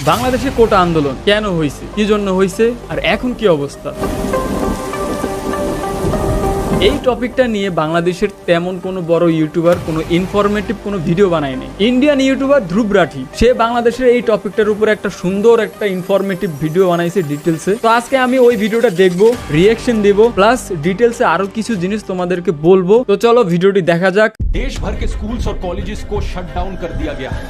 বাংলাদেশে কোটা আন্দোলন কেন হয়েছে, কি জন্য হয়েছে, আর এখন কি অবস্থা? এই টপিকটা নিয়ে বাংলাদেশের তেমন কোনো বড় ইউটিউবার কোনো ইনফরমেটিভ কোনো ভিডিও বানায়নি। ইন্ডিয়ান ইউটিউবার ধ্রুব রাঠি সে বাংলাদেশের এই টপিকটার উপর একটা সুন্দর একটা ইনফরমেটিভ ভিডিও বানাইছে ডিটেলসে। তো আজকে আমি ওই ভিডিওটা দেখবো, রিয়াকশন দেব, প্লাস ডিটেলসে আরো কিছু জিনিস তোমাদেরকে বলবো। তো চলো ভিডিওটি দেখা যাক। देश भर के स्कूल्स और कॉलेजेस को शट डाउन कर दिया गया है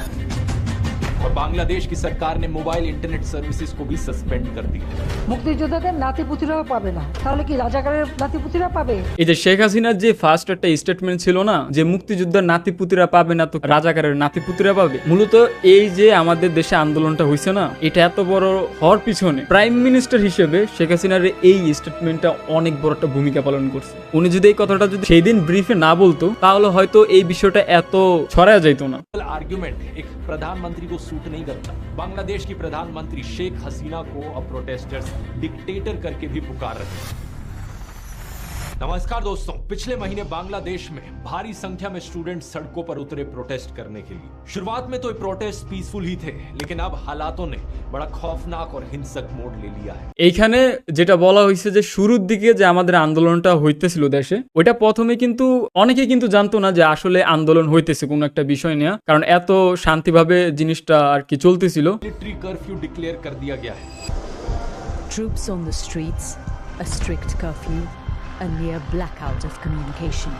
और बांग्लादेश की सरकार ने मोबाइल इंटरनेट सर्विसेज को भी सस्पेंड कर दिया। মুক্তিযোদ্ধাদের নাতিপুতিরাও পাবে না, তাহলে কি রাজাকারের নাতিপুতিরা পাবে? এই যে শেখ হাসিনার যে ফার্স্ট একটা স্টেটমেন্ট ছিল না, যে মুক্তিযোদ্ধার নাতিপুতিরা পাবে না তো রাজাকারের নাতিপুতিরা পাবে, মূলত এই যে আমাদের দেশে আন্দোলনটা হয়েছে না, এটা এত বড় হওয়ার পিছনে প্রাইম মিনিস্টার হিসেবে শেখ হাসিনার এই স্টেটমেন্টটা অনেক বড় একটা ভূমিকা পালন করছে। উনি যদি এই কথাটা যদি সেই দিন ব্রিফে না বলতো তাহলে হয়তো এই বিষয়টা এত ছড়ায়া যাইতো না। आर्ग्यूमेंट एक प्रधानमंत्री को सूट नहीं करता। बांग्लादेश की प्रधानमंत्री शेख हसीना को अब प्रोटेस्टर्स डिक्टेटर करके भी पुकार रहे हैं। नमस्कार दोस्तों, पिछले महीने बांग्लादेश में भारी संख्या में स्टूडेंट सड़कों पर उतरे प्रोटेस्ट करने के लिए। शुरुआत में तो ये प्रोटेस्ट पीसफुल ही थे, लेकिन अब हालातों ने बड़ा खौफनाक और हिंसक मोड़ ले लिया है। এইখানে যেটা বলা হয়েছে যে শুরুর দিকে যে আমাদের আন্দোলনটা হইতেছিল দেশে, ওইটা প্রথমে কিন্তু অনেকে কিন্তু জানতো না যে আসলে আন্দোলন হইতেছে কোনো একটা বিষয় নিয়ে, কারণ এত শান্তিভাবে জিনিসটা আর কি চলতেছিল। मिलिट्री कर्फ्यू डिक्लेयर कर दिया गया है। Troops on the streets, a strict curfew, a near blackout of communication.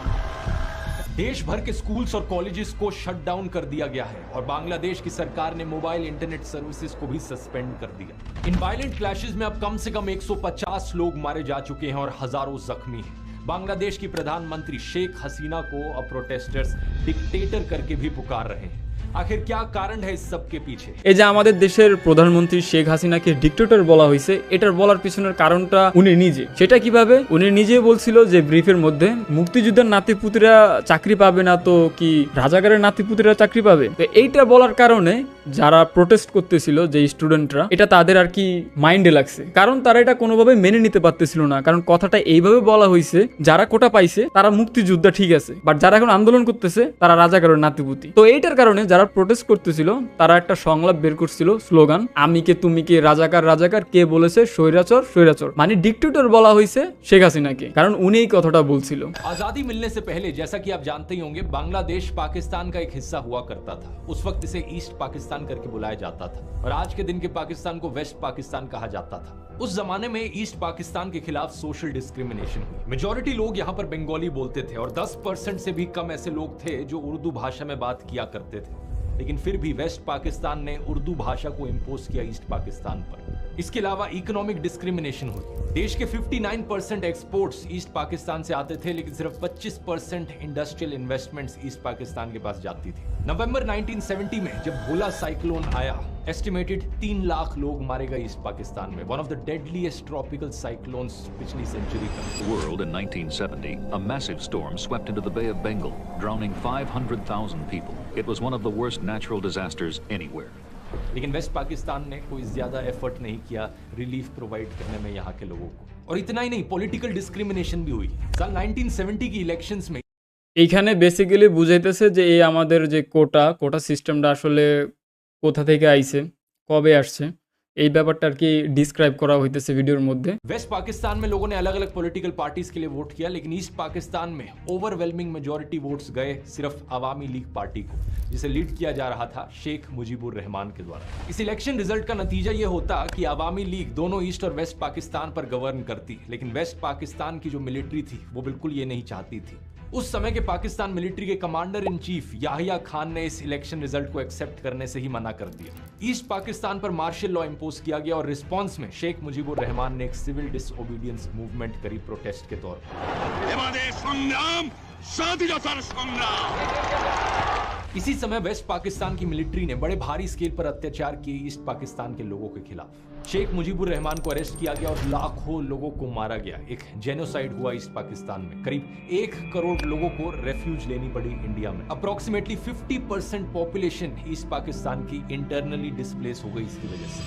देश भर के स्कूल्स और कॉलेजेस को शट डाउन कर दिया गया है और बांग्लादेश की सरकार ने मोबाइल इंटरनेट सर्विसेज को भी सस्पेंड कर दिया। इन वायलेंट क्लैशेस में अब कम से कम 150 लोग मारे जा चुके हैं और हजारों जख्मी हैं। बांग्लादेश की प्रधानमंत्री शेख हसीना को अब प्रोटेस्टर्स डिक्टेटर करके भी पुकार रहे हैं। आखिर क्या कारण है इस सब के पीछे? এই যে আমাদের দেশের প্রধানমন্ত্রী শেখ হাসিনাকে ডিক্টেটর বলা হয়েছে, এটার বলার পিছনের কারণটা উনি নিজে। সেটা কিভাবে? উনি নিজে বলছিল যে ব্রিফের মধ্যে, মুক্তিযুদ্ধের নাতিপুতিরা চাকরি পাবে না তো কি রাজাকারের নাতিপুতিরা চাকরি পাবে? তো এইটা বলার কারণে যারা প্রোটেস্ট করতেছিল, যে স্টুডেন্টরা, এটা তাদের আর কি মাইন্ডে লাগছে, কারণ তারা এটা কোনোভাবে মেনে নিতে পারতেছিল না। কারণ কথাটা এইভাবে বলা হয়েছে, যারা কোটা পাইছে তারা মুক্তিযোদ্ধা ঠিক আছে, বাট যারা এখন আন্দোলন করতেছে তারা রাজাকারের নাতিপুতি। তো এইটার কারণে যারা প্রোটেস্ট করতেছিল তারা একটা সংলাপ বের করছিল, স্লোগান, আমি কে তুমি কে, রাজাকার রাজাকার, কে বলেছে স্বৈরাচর স্বৈরাচর, মানে ডিক্টেটর বলা হয়েছে শেখ হাসিনাকে, কারণ উনি এই কথাটা বলছিল। आजादी मिलने से पहले, जैसा कि आप जानते ही होंगे, बांग्लादेश पाकिस्तान का एक हिस्सा हुआ करता था। उस वक्त इसे ईस्ट पाकिस्तान करके बुलाया जाता था और आज के दिन के पाकिस्तान को वेस्ट पाकिस्तान कहा जाता था। उस जमाने में ईस्ट पाकिस्तान के खिलाफ सोशल डिस्क्रिमिनेशन हुई। मेजॉरिटी लोग यहाँ पर बंगाली बोलते थे और 10% से भी कम ऐसे लोग थे जो उर्दू भाषा में बात किया करते थे। लेकिन फिर भी वेस्ट पाकिस्तान ने उर्दू भाषा को इंपोज किया ईस्ट पाकिस्तान पर। इसके अलावा इकोनॉमिक डिस्क्रिमिनेशन हुई। देश के 59% एक्सपोर्ट्स ईस्ट पाकिस्तान से आते थे, लेकिन सिर्फ 25% इंडस्ट्रियल इन्वेस्टमेंट्स ईस्ट पाकिस्तान के पास जाती थी। नवंबर 1970 में जब भोला साइक्लोन आया, एस्टिमेटेड 3 लाख लोग मारे गए ईस्ट पाकिस्तान में। One of the deadliest tropical cyclones पिछली सेंचुरी का। World in 1970, a massive storm swept into the Bay of Bengal, drowning 500,000 people. It was one of the worst natural disasters anywhere. लेकिन waste Pakistan ने कोई ज्यादा effort नहीं किया relief provide करने में यहाँ के लोगों को। और इतना ही नहीं, पॉलिटिकल डिस्क्रिमिनेशन भी हुई। साल 1970 की इलेक्शंस में এইখানে বেসিক্যালি বুঝাইতেছে যে এই আমাদের যে কোটা সিস্টেমটা আসলে কোথা থেকে আইছে, কবে আসছে, এই ব্যাপারটা আর কি ডিসক্রাইব করা হইতেছে ভিডিওর মধ্যে। वेस्ट पाकिस्तान में लोगों ने अलग अलग पॉलिटिकल पार्टीज के लिए वोट किया, लेकिन ईस्ट पाकिस्तान में ओवरवेलमिंग मेजॉरिटी वोट्स गए सिर्फ अवामी लीग पार्टी को, जिसे लीड किया जा रहा था शेख मुजीबुर रहमान के द्वारा। इस इलेक्शन रिजल्ट का नतीजा ये होता कि अवामी लीग दोनों ईस्ट और वेस्ट पाकिस्तान पर गवर्न करती, लेकिन वेस्ट पाकिस्तान की जो मिलिट्री थी वो बिल्कुल ये नहीं चाहती थी। उस समय के पाकिस्तान मिलिट्री के commander in chief Yahya Khan ने इस इलेक्शन रिजल्ट को एक्सेप्ट करने से ही मना कर दिया। ईस्ट पाकिस्तान पर मार्शल लॉ इंपोज किया गया और रिस्पांस में शेख मुजीबुर रहमान ने एक सिविल डिसओबीडियंस मूवमेंट करी प्रोटेस्ट के तौर पर। इसी समय वेस्ट पाकिस्तान की मिलिट्री ने बड़े भारी स्केल पर अत्याचार किए ईस्ट पाकिस्तान के लोगों के खिलाफ। शेख मुजीबुर रहमान को अरेस्ट किया गया और लाखों लोगों को मारा गया। एक जेनोसाइड हुआ ईस्ट पाकिस्तान में। करीब 1 करोड़ लोगों को रेफ्यूज लेनी पड़ी इंडिया में। अप्रोक्सीमेटली 50% पॉपुलेशन ईस्ट पाकिस्तान की इंटरनली डिस्प्लेस हो गई इसकी वजह से।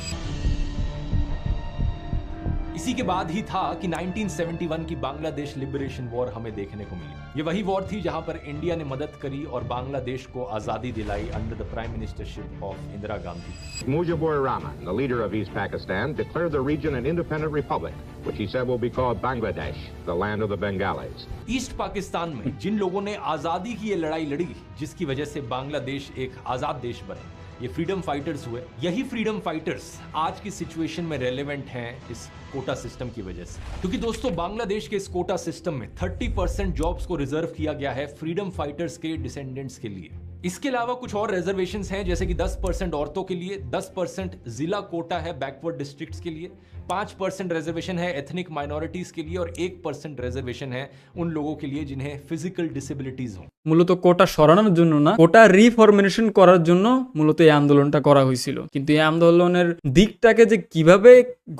इसी के बाद ही था कि 1971 की बांग्लादेश लिबरेशन वॉर हमें देखने को मिली। ये वही वॉर थी जहां पर इंडिया ने मदद करी और बांग्लादेश को आजादी दिलाई under the prime ministership of Indira Gandhi. Mujibur Rahman, the leader of East Pakistan, declared the region an independent republic, which he said will be called Bangladesh, the land of the Bengalis. East Pakistan में जिन लोगों ने आजादी की ये लड़ाई लड़ी, जिसकी वजह से बांग्लादेश एक आजाद देश बना, ये फ्रीडम फाइटर्स हुए। यही फ्रीडम फाइटर्स आज की सिचुएशन में रेलेवेंट हैं इस कोटा सिस्टम की वजह से, क्योंकि दोस्तों बांग्लादेश के इस कोटा सिस्टम में 30% जॉब्स को रिजर्व किया गया है फ्रीडम फाइटर्स के डिसेंडेंट्स के लिए। इसके अलावा कुछ और रिजर्वेशंस हैं, जैसे कि 10% औरतों के लिए, 10% जिला कोटा है बैकवर्ड डिस्ट्रिक्ट्स के लिए, 5% रिजर्वेशन है एथनिक माइनॉरिटीज के लिए और 1% रिजर्वेशन है उन लोगों के लिए जिन्हें फिजिकल डिसेबिलिटीज हो। মূলত কোটা সরানোর জন্য না, কোটা রিফরমেশন করার জন্য মূলত এই আন্দোলনটা করা হয়েছিল। কিন্তু এই আন্দোলনের দিকটাকে যে কিভাবে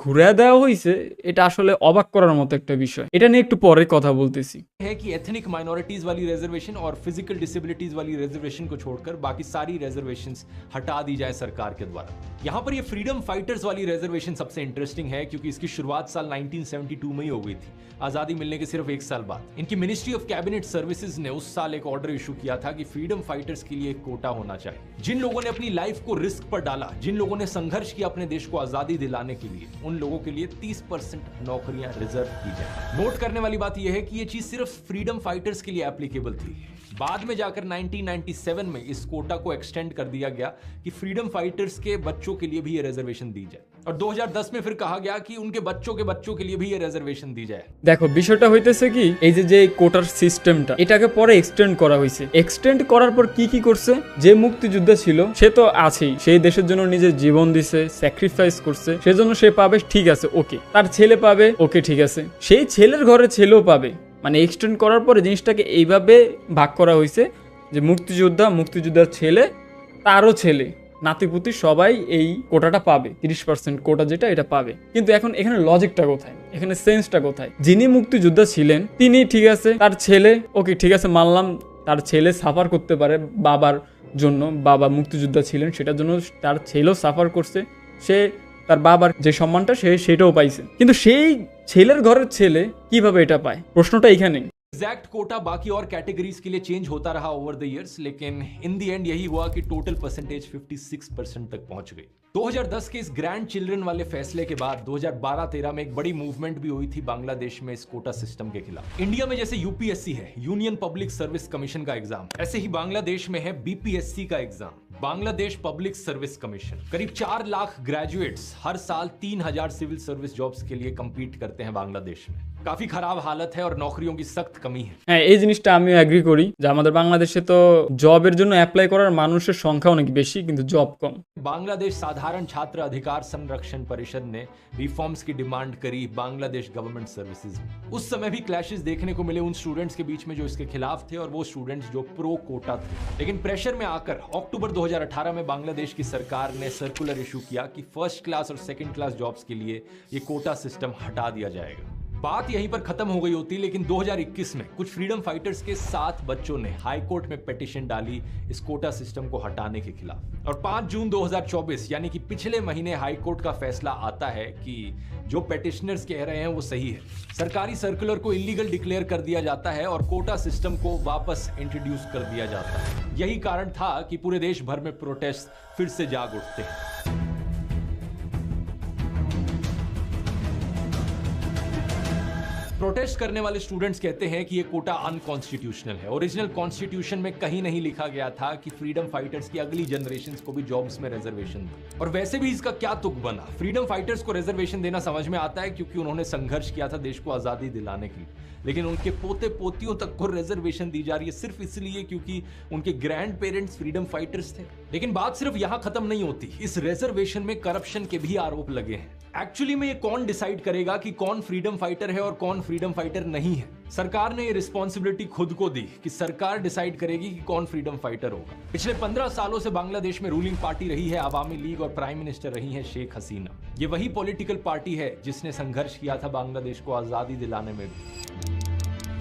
ঘুরে দেওয়া হয়েছে এটা আসলে অবাক করার মতো একটা বিষয়। এটা নিয়ে একটু পরে কথা বলতেছি। है कि एथनिक माइनॉरिटीज वाली रिजर्वेशन और फिजिकल डिसेबिलिटीज वाली रिजर्वेशन को छोड़कर बाकी सारी रिजर्वेशंस हटा दी जाए सरकार के द्वारा। यहाँ पर ये फ्रीडम फाइटर्स वाली रिजर्वेशन सबसे इंटरेस्टिंग है क्योंकि इसकी शुरुआत साल 1972 में ही हो गई थी, आजादी मिलने के सिर्फ 1 साल बाद। इनकी मिनिस्ट्री ऑफ कैबिनेट सर्विसेज ने उस साल एक ऑर्डर इशू किया था कि फ्रीडम फाइटर्स के लिए एक कोटा होना चाहिए। जिन लोगों ने अपनी लाइफ को रिस्क पर डाला, जिन लोगों ने संघर्ष किया अपने देश को आजादी दिलाने के लिए, उन लोगों के लिए 30% नौकरियां रिजर्व की जाए। नोट करने वाली बात यह है कि यह चीज सिर्फ फ्रीडम फाइटर्स के लिए एप्लीकेबल थी। बाद में जाकर 1997 में इस कोटा को एक्सटेंड कर दिया गया कि फ्रीडम फाइटर्स के बच्चों के लिए भी ये रिजर्वेशन दी जाए, और 2010 में फिर कहा गया कि उनके बच्चों के बच्चों के लिए भी ये रिजर्वेशन दी जाए। দেখো বিষয়টা হইতেছে কি, এই যে কোটার সিস্টেমটা এটাকে পরে এক্সটেন্ড করা হয়েছে। এক্সটেন্ড করার পর কি করছে, যে মুক্তিযোদ্ধা ছিল সে তো আছেই, সেই দেশের জন্য নিজের জীবন দিছে, স্যাক্রিফাইস করছে, সেজন্য সে পাবে, ঠিক আছে ওকে। তার ছেলে পাবে, ওকে ঠিক আছে, সেই ছেলের ঘরে ছেলেও পাবে। মানে এক্সটেন্ড করার পরে জিনিসটাকে এইভাবে ভাগ করা হয়েছে যে মুক্তিযোদ্ধার ছেলে, তারও ছেলে, নাতিপুতি সবাই এই কোটাটা পাবে, 30% কোটা যেটা এটা পাবে। কিন্তু এখন এখানে লজিকটা কোথায়, এখানে সেন্সটা কোথায়? যিনি মুক্তিযোদ্ধা ছিলেন তিনি ঠিক আছে, তার ছেলে ওকে ঠিক আছে মানলাম, তার ছেলে সাফার করতে পারে বাবার জন্য, বাবা মুক্তিযোদ্ধা ছিলেন সেটার জন্য তার ছেলেও সাফার করছে, সে তার বাবার যে সম্মানটা সেটাও পাইছে। কিন্তু সেই ছেলের ঘরের ছেলে কিভাবে এটা পায়, প্রশ্নটা এখানেই। एग्जैक्ट कोटा बाकी और कैटेगरीज के लिए चेंज होता रहा ओवर द इयर्स, लेकिन इन द एंड यही हुआ कि टोटल परसेंटेज 56% तक पहुंच गई। 2010 के इस ग्रैंड चिल्ड्रन वाले फैसले के बाद 2012-13 में एक बड़ी मूवमेंट भी हुई थी बांग्लादेश में इस कोटा सिस्टम के खिलाफ। इंडिया में जैसे यूपीएससी है, यूनियन पब्लिक सर्विस कमीशन का एग्जाम, ऐसे ही बांग्लादेश में है बीपीएससी का exam, Bangladesh public service commission. करीब 4 लाख ग्रेजुएट्स हर साल 3000 सिविल सर्विस जॉब्स के लिए कम्पीट करते हैं बांग्लादेश में। काफी खराब हालत है और नौकरियों की सख्त कमी है। হ্যাঁ, এই জিনিসটা আমিও এগ্রি করি যে আমাদের বাংলাদেশে তো জবের জন্য অ্যাপ্লাই করার মানুষের সংখ্যা অনেক বেশি কিন্তু জব কম। बांग्लादेश साधारण छात्र अधिकार संरक्षण परिषद ने रिफॉर्म्स की डिमांड करी बांग्लादेश गवर्नमेंट सर्विसेज में। उस समय भी क्लैशेस देखने को मिले उन स्टूडेंट्स के बीच में जो इसके खिलाफ थे और वो स्टूडेंट्स जो प्रो कोटा थे। लेकिन प्रेशर में आकर अक्टूबर 2018 में बांग्लादेश की सरकार ने सर्कुलर इशू किया कि फर्स्ट क्लास और सेकंड क्लास जॉब्स के लिए ये कोटा सिस्टम हटा दिया जाएगा। बात यहीं पर खत्म हो गई होती, लेकिन 2021 में कुछ फ्रीडम फाइटर्स के 7 बच्चों ने हाई कोर्ट में पिटीशन डाली इस कोटा सिस्टम को हटाने के खिलाफ। और 5 जून 2024 यानी कि पिछले महीने हाई कोर्ट का फैसला आता है कि जो पिटिशनर्स कह रहे हैं वो सही है। सरकारी सर्कुलर को इलीगल डिक्लेयर कर दिया जाता है और कोटा सिस्टम को वापस इंट्रोड्यूस कर दिया जाता है। यही कारण था कि पूरे देश भर में प्रोटेस्ट फिर से जाग उठते हैं। प्रोटेस्ट करने वाले स्टूडेंट्स कहते हैं कि ये कोटा अनकॉन्स्टिट्यूशनल है। ओरिजिनल कॉन्स्टिट्यूशन में कहीं नहीं लिखा गया था कि फ्रीडम फाइटर्स की अगली जनरेशंस को भी जॉब्स में रिजर्वेशन दो। और वैसे भी इसका क्या तुक बना, फ्रीडम फाइटर्स को रिजर्वेशन देना समझ में आता है क्योंकि उन्होंने संघर्ष किया था देश को आजादी दिलाने के लिए, लेकिन उनके पोते पोतियों तक को रिजर्वेशन दी जा रही है सिर्फ इसलिए क्योंकि उनके ग्रैंड पेरेंट्स फ्रीडम फाइटर्स थे। लेकिन बात सिर्फ यहां खत्म नहीं होती, इस रिजर्वेशन में करप्शन के भी आरोप लगे हैं। एक्चुअली में ये कौन डिसाइड करेगा कि कौन फ्रीडम फाइटर है और कौन फ्रीडम फाइटर नहीं है? सरकार ने ये रिस्पॉन्सिबिलिटी खुद को दी कि सरकार डिसाइड करेगी कि कौन फ्रीडम फाइटर होगा। पिछले 15 सालों से बांग्लादेश में रूलिंग पार्टी रही है अवामी लीग और प्राइम मिनिस्टर रही है शेख हसीना। ये वही पॉलिटिकल पार्टी है जिसने संघर्ष किया था बांग्लादेश को आजादी दिलाने में भी।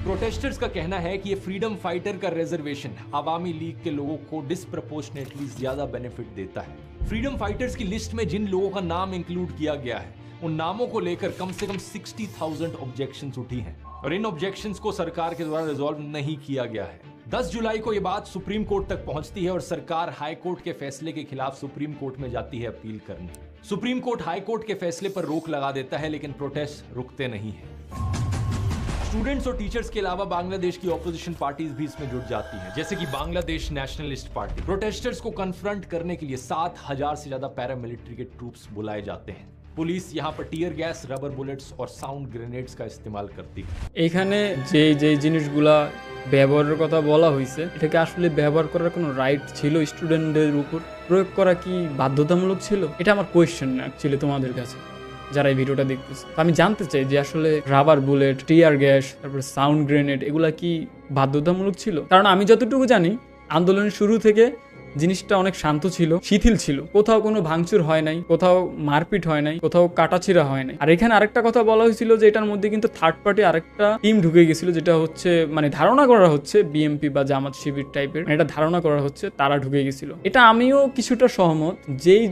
प्रोटेस्टर्स का कहना है कि ये फ्रीडम फाइटर का रिजर्वेशन अवामी लीग के लोगों को डिस्प्रपोर्शनेटली ज्यादा बेनिफिट देता है। फ्रीडम फाइटर्स की लिस्ट में जिन लोगों का नाम इंक्लूड किया गया है उन नामों को लेकर कम से कम 60,000 ऑब्जेक्शंस उठी हैं और इन ऑब्जेक्शंस को सरकार के द्वारा रिजॉल्व नहीं किया गया है। 10 जुलाई को यह बात सुप्रीम कोर्ट तक पहुंचती है और सरकार हाई कोर्ट के फैसले के खिलाफ सुप्रीम कोर्ट में जाती है अपील करने। सुप्रीम कोर्ट हाई कोर्ट के फैसले पर रोक लगा देता है, लेकिन प्रोटेस्ट रुकते नहीं है। स्टूडेंट्स और टीचर्स के अलावा बांग्लादेश की ऑपोजिशन पार्टीज भी इसमें जुट जाती हैं, जैसे कि बांग्लादेश नेशनलिस्ट पार्टी। प्रोटेस्टर्स को कन्फ्रंट करने के लिए 7,000 से ज्यादा पैरामिलिट्री के ट्रूप्स बुलाए जाते हैं। पुलिस यहाँ पर टीयर गैस, रबर बुलेट्स और साउंड ग्रेनेड्स का इस्तेमाल करती है। এখানে যে যে জিনিসগুলা ব্যবহারের কথা বলা হয়েছে, এটাকে আসলে ব্যবহার করার কোনো রাইট ছিল স্টুডেন্টদের উপর? প্রয়োগ করা কি বাধ্যতামূলক ছিল? এটা আমার কোয়েশ্চেন অ্যাকচুয়ালি তোমাদের কাছে যারা এই ভিডিওটা দেখতেছে। তো আমি জানতে চাই যে আসলে রাবার বুলেট, টিয়ার গ্যাস, তারপর সাউন্ড গ্রেনেড এগুলা কি বাধ্যতামূলক ছিল? কারণ আমি যতটুকু জানি আন্দোলনের শুরু থেকে জিনিসটা অনেক শান্ত ছিল, শিথিল ছিল, কোথাও কোনো ভাঙচুর হয় নাই, কোথাও মারপিট হয় নাই, কোথাও কাটাছিড়া হয় নাই। আর এখানে আরেকটা কথা বলা হয়েছিল যে এটার মধ্যে কিন্তু থার্ড পার্টি আরেকটা টিম ঢুকে গেছিল, যেটা হচ্ছে মানে ধারণা করা হচ্ছে বিএমপি বা জামাত শিবির টাইপের, এটা ধারণা করা হচ্ছে তারা ঢুকে গেছিল। এটা আমিও কিছুটা সহমত।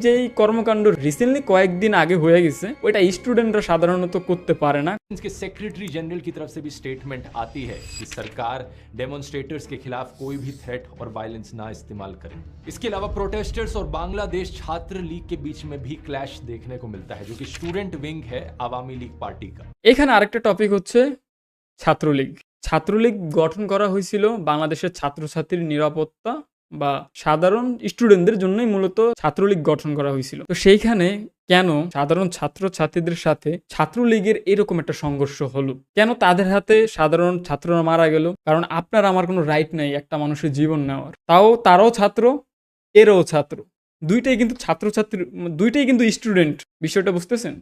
যেই কর্মকাণ্ড রিসেন্টলি কয়েকদিন আগে হয়ে গেছে ওইটা স্টুডেন্টরা সাধারণত করতে পারে না। इसके सेक्रेटरी जनरल की तरफ से भी स्टेटमेंट आती है कि सरकार डेमोन्स्ट्रेटर्स के खिलाफ कोई भी थ्रेट और वायलेंस ना इस्तेमाल करे। इसके अलावा प्रोटेस्टर्स और बांग्लादेश छात्र लीग के बीच में भी क्लैश देखने को मिलता है, जो कि स्टूडेंट विंग है आवामी लीग पार्टी का। এখানে আরেকটা টপিক হচ্ছে ছাত্রলীগ। ছাত্রলীগ গঠন করা হয়েছিল বাংলাদেশের ছাত্রছাত্রীর নিরাপত্তা বা সাধারণ স্টুডেন্টদের জন্যই মূলত ছাত্রলীগ গঠন করা হয়েছিল। তো সেইখানে কেন সাধারণ ছাত্রছাত্রীদের সাথে ছাত্রলীগের এরকম একটা সংঘর্ষ হলো? কেন তাদের হাতে সাধারণ ছাত্ররা মারা গেল? কারণ আপনার আমার কোনো রাইট নাই একটা মানুষের জীবন নেওয়ার। তারাও ছাত্র, এরাও ছাত্র, দুইটাই কিন্তু স্টুডেন্ট। বিষয়টা বুঝতেছেন?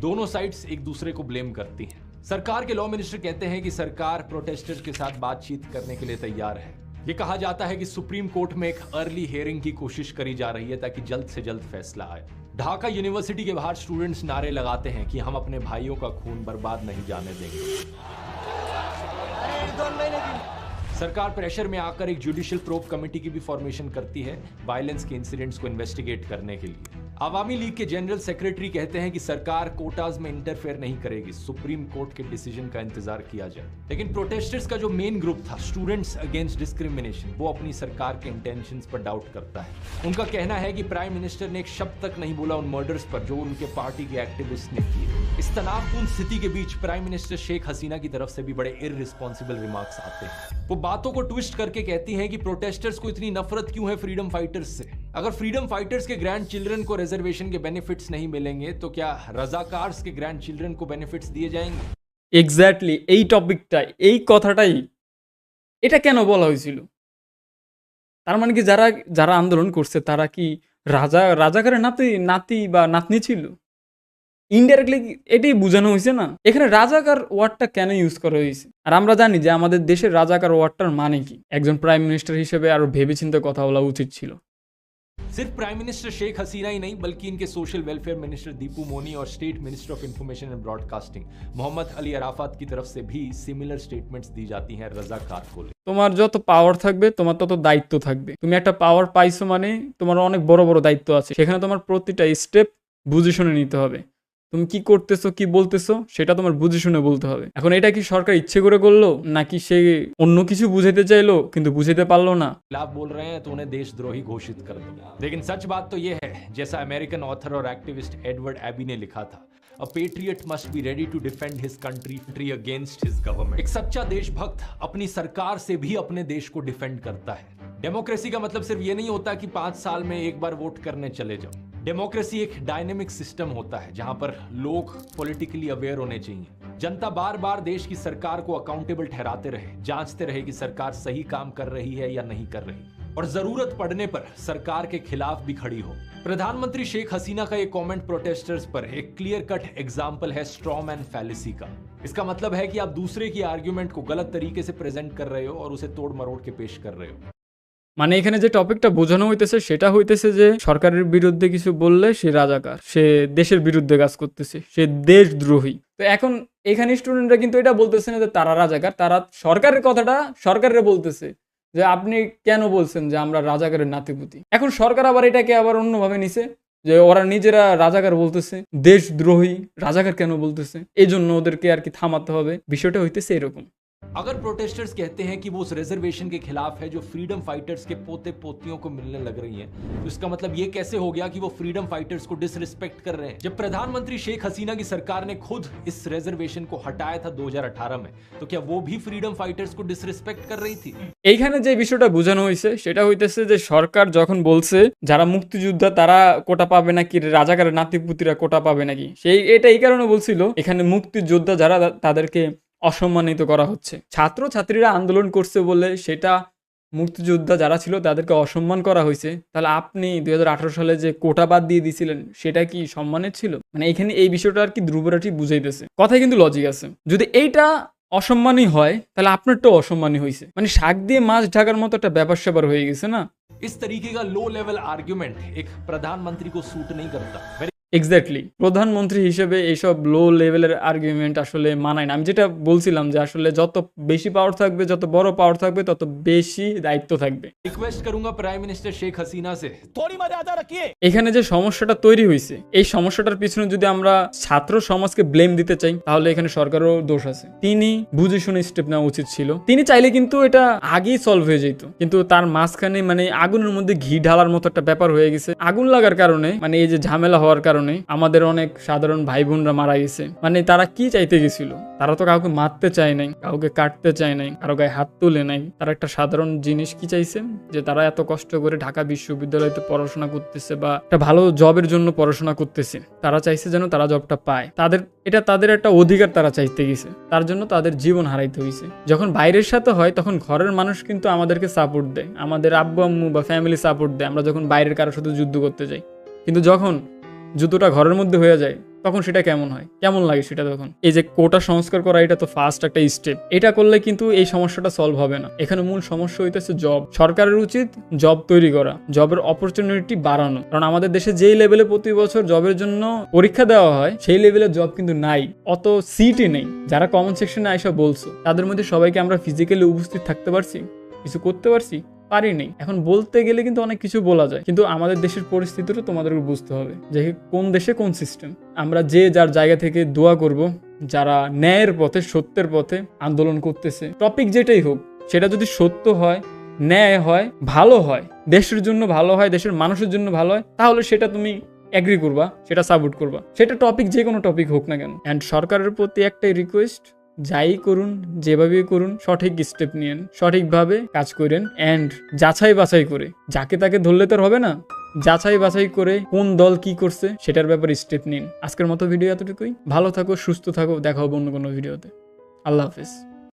दोनों साइड्स एक दूसरे को ब्लेम करती हैं। सरकार के लॉ मिनिस्टर कहते हैं कि सरकार प्रोटेस्टर्स के साथ बातचीत करने के लिए तैयार है। ये कहा जाता है कि सुप्रीम कोर्ट में एक अर्ली हियरिंग की कोशिश करी जा रही है ताकि जल्द से जल्द फैसला आए। ढाका यूनिवर्सिटी के बाहर स्टूडेंट्स नारे लगाते हैं कि हम अपने भाइयों का खून बर्बाद नहीं जाने देंगे। सरकार प्रेशर में आकर एक जुडिशियल प्रोब कमेटी की भी फॉर्मेशन करती है वायलेंस के इंसिडेंट्स को इन्वेस्टिगेट करने के लिए। आवामी लीग के जनरल सेक्रेटरी कहते हैं कि सरकार कोटाज में इंटरफेयर नहीं करेगी, सुप्रीम कोर्ट के डिसीजन का इंतजार किया जाए। लेकिन प्रोटेस्टर्स का जो मेन ग्रुप था स्टूडेंट्स अगेंस्ट डिस्क्रिमिनेशन, वो अपनी सरकार के इंटेंशंस पर डाउट करता है। उनका कहना है कि प्राइम मिनिस्टर ने एक शब्द तक नहीं बोला उन मर्डर्स पर जो उनके पार्टी के एक्टिविस्ट ने किए। इस तनावपूर्ण स्थिति के बीच प्राइम मिनिस्टर शेख हसीना की तरफ से भी बड़े इररिस्पॉन्सिबल रिमार्क्स आते हैं। वो बातों को ट्विस्ट करके कहती हैं कि प्रोटेस्टर्स को इतनी नफरत क्यों है फ्रीडम फाइटर्स से? अगर फ्रीडम फाइटर्स के ग्रैंड चिल्ड्रन को रिजर्वेशन के बेनिफिट्स नहीं मिलेंगे तो क्या रजाकार्स के ग्रैंड चिल्ड्रन को बेनिफिट्स दिए जाएंगे? এক্স্যাক্টলি এই টপিকটাই, এই কথাটাই, এটা কেন বলা হয়েছিল? তার মানে কি যারা আন্দোলন করছে তারা কি রাজাকারের নাতি বা নাতনি ছিল? ইনডাইরেক্টলি এটাই বোঝানো হয়েছে না? এখানে রাজাকার ওয়ার্ডটা কেন ইউজ করা হয়েছে? আর আমরা জানি যে আমাদের দেশের রাজাকার ওয়ার্ডটার মানে কি। একজন প্রাইম মিনিস্টার হিসেবে আরো ভেবেচিন্তে কথা বলা উচিত ছিল। सिर्फ प्राइम मिनिस्टर शेख हसीना ही नहीं बल्कि इनके social welfare minister Dipu Moni और state minister of information and broadcasting Mohammad Ali Arafat की तरफ से भी सिमिलर स्टेटमेंट्स दी जाती हैं रजाकार को। তোমার যত পাওয়ার থাকবে তোমার তত দায়িত্ব থাকবে। তুমি একটা পাওয়ার পাইছো মানে তোমার অনেক বড় বড় দায়িত্ব আছে, সেখানে তোমার প্রতিটা স্টেপ বুঝে শুনে নিতে হবে। তুমি কি করতেছো কি বলতেছো সেটা তোমার বুঝে শুনে বলতে হবে। এখন এটা কি সরকার ইচ্ছে করে করলো নাকি সে অন্য কিছু বুঝাইতে চাইলো কিন্তু বুঝাইতে পারলো না? आप बोल रहे हैं तो उन्हें देशद्रोही घोषित कर दिया। लेकिन सच बात तो यह है, जैसा अमेरिकन ऑथर और एक्टिविस्ट एडवर्ड एबी ने लिखा था, A patriot must be ready to defend his country against his government। एक सच्चा देशभक्त अपनी सरकार से भी अपने देश को डिफेंड करता है। डेमोक्रेसी का मतलब सिर्फ ये नहीं होता कि 5 साल में एक बार वोट करने चले जाओ। डेमोक्रेसी एक डायनेमिक सिस्टम होता है जहां पर लोग पॉलिटिकली अवेयर होने चाहिए। जनता बार बार देश की सरकार को अकाउंटेबल ठहराते रहे, जांचते रहे कि सरकार सही काम कर रही है या नहीं कर रही, और जरूरत पड़ने पर सरकार के खिलाफ भी खड़ी हो। प्रधानमंत्री शेख हसीना का ये कमेंट प्रोटेस्टर्स पर एक क्लियर कट एग्जाम्पल है स्ट्रॉ मैन फैलेसी का। इसका मतलब है कि आप दूसरे की आर्ग्यूमेंट को गलत तरीके से प्रेजेंट कर रहे हो और उसे तोड़ मरोड़ के पेश कर रहे हो। মানে এখানে যে টপিকটা বোঝানো হইতেছে সেটা হইতেছে যে সরকারের বিরুদ্ধে কিছু বললে সে রাজাকার, সে দেশের বিরুদ্ধে কাজ করতেছে, সে দেশদ্রোহী। তো এখন এখানে স্টুডেন্টরা কিন্তু এটা বলতেছে না যে তারা রাজাকার, তারা সরকারের কথাটা সরকারের বলতেছে যে আপনি কেন বলছেন যে আমরা রাজাকারের নাতিপুতি। এখন সরকার আবার এটাকে আবার অন্যভাবে নিছে যে ওরা নিজেরা রাজাকার বলতেছে, দেশদ্রোহী রাজাকার কেন বলতেছে, এই জন্য ওদেরকে আর কি থামাতে হবে, বিষয়টা হইতেছে এরকম। अगर प्रोटेस्टर्स कहते हैं कि वो उस रिजर्वेशन के खिलाफ है जो फ्रीडम फाइटर्स के पोते पोतियों को मिलने लग रही है, तो इसका मतलब ये कैसे हो गया कि वो फ्रीडम फाइटर्स को डिसरिस्पेक्ट कर रहे हैं? जब प्रधानमंत्री शेख हसीना की सरकार ने खुद इस रिजर्वेशन को हटाया था 2018 में, तो क्या वो भी फ्रीडम फाइटर्स को डिसरिस्पेक्ट कर रही थी? এইখানে যে বিষয়টা বোঝানো হয়েছে সেটা হইতেছে যে সরকার যখন বলছে যারা মুক্তিযোদ্ধা তারা কোটা পাবে নাকি, রাজাকারের নাতিপুতিরা কোটা পাবে নাকি, এটা এই কারণে বলছিল এখানে মুক্তিযোদ্ধা যারা তাদেরকে অসম্মানিত করা হচ্ছে। ছাত্রছাত্রীরা আন্দোলন করছে বলে সেটা মুক্তিযোদ্ধা যারা ছিল তাদেরকে অসম্মান করা হয়েছে। তাহলে আপনি 2018 সালে যে কোটা বাদ দিয়ে দিয়েছিলেন সেটা কি সম্মানের ছিল? মানে এখানে এই বিষয়টা আর কি ধ্রুবরাটি বুঝাইতেছে। কথায় কিন্তু লজিক আছে। যদি এইটা অসম্মানই হয় তাহলে আপনারটাও অসম্মানই হয়েছে। মানে শাক দিয়ে মাছ ঢাকার মতো একটা ব্যাপার স্যাপার হয়ে গেছে না? इस तरीके का लो लेवल आर्ग्यूमेंट एक प्रधानमंत्री को सूट नहीं करता। এক্স্যাক্টলি, প্রধানমন্ত্রী হিসেবে এইসব লো লেভেলের আর্গুমেন্ট আসলে মানায় না। আমি যেটা বলছিলাম যে আসলে যত বেশি পাওয়ার থাকবে, যত বড় পাওয়ার থাকবে, তত বেশি দায়িত্ব থাকবে। रिक्वेस्ट करूंगा प्राइम मिनिस्टर शेख हसीना से थोड़ी मर्यादा रखिए। এখানে যে সমস্যাটা তৈরি হয়েছে, এই সমস্যাটার পিছনে যদি আমরা ছাত্র সমাজকে ব্লেম দিতে চাই তাহলে এখানে সরকারও দোষ আছে। তিনি বুঝে শুনে স্টেপ নেওয়া উচিত ছিল। তিনি চাইলে কিন্তু এটা আগেই সলভ হয়ে যেত, কিন্তু তার মাঝখানে মানে আগুনের মধ্যে ঘি ঢালার মতো একটা ব্যাপার হয়ে গেছে। আগুন লাগার কারণে মানে এই যে ঝামেলা হওয়ার কারণে আমাদের অনেক সাধারণ ভাই বোনরা মারা গেছে। মানে তারা কি চাইতে গেছিল? তারা তো কাউকে মারতে চায় নাই, কাউকে কাটতে চায় নাই, কারো গায়ে হাত তুলে নাই। তারা একটা সাধারণ জিনিস কি চাইছে, যে তারা এত কষ্ট করে ঢাকা বিশ্ববিদ্যালয়তে পড়াশোনা করতেছে বা একটা ভালো জবের জন্য পড়াশোনা করতেছে, তারা চাইছে যেন তারা জবটা পায়। তাদের একটা অধিকার তারা চাইতে গেছে, তার জন্য তাদের জীবন হারাইতে হয়েছে। যখন বাইরের সাথে হয় তখন ঘরের মানুষ কিন্তু আমাদেরকে সাপোর্ট দেয়, আমাদের আব্বু আম্মু বা ফ্যামিলি সাপোর্ট দেয় আমরা যখন বাইরের কারোর সাথে যুদ্ধ করতে যাই। কিন্তু যখন যুদ্ধটা ঘরের মধ্যে হয়ে যায় তখন সেটা কেমন হয়, কেমন লাগে সেটা? তখন এই যে কোটা সংস্কার করা, এটা তো ফার্স্ট একটা স্টেপ। এটা করলে কিন্তু এই সমস্যাটা সলভ হবে না। এখানে মূল সমস্যা হইতেছে জব। সরকারের উচিত জব তৈরি করা, জবের অপরচুনিটি বাড়ানো। কারণ আমাদের দেশে যেই লেভেলে প্রতি বছর জবের জন্য পরীক্ষা দেওয়া হয় সেই লেভেলের জব কিন্তু নাই, অত সিটই নেই। যারা কমন সেকশনে আইসা বলছো তাদের মধ্যে সবাইকে আমরা ফিজিক্যালি উপস্থিত থাকতে পারছি, কিছু করতে পারছি? পারিনি। এখন বলতে গেলে কিন্তু অনেক কিছু বলা যায়, কিন্তু আমাদের দেশের পরিস্থিতিটা তোমাদেরকে বুঝতে হবে যে কোন দেশে কোন সিস্টেম। আমরা যে যার জায়গা থেকে দোয়া করব, যারা ন্যায়ের পথে সত্যের পথে আন্দোলন করতেছে, টপিক যেটাই হোক সেটা যদি সত্য হয়, ন্যায় হয়, ভালো হয়, দেশের জন্য ভালো হয়, দেশের মানুষের জন্য ভালো হয়, তাহলে সেটা তুমি এগ্রি করবা, সেটা সাপোর্ট করবা। সেটা টপিক যে কোনো টপিক হোক না কেন। অ্যান্ড সরকারের প্রতি একটাই রিকোয়েস্ট, যাই করুন, যেভাবেই করুন, সঠিক স্টেপ নিয়েন, সঠিকভাবে কাজ করেন, অ্যান্ড যাচাই বাছাই করে, যাকে তাকে ধরলে তো হবে না, যাচাই বাছাই করে কোন দল কি করছে সেটার ব্যাপারে স্টেপ নিন। আজকের মতো ভিডিও এতটুকুই। ভালো থাকো, সুস্থ থাকো, দেখা হবে অন্য কোনো ভিডিওতে। আল্লাহ হাফেজ।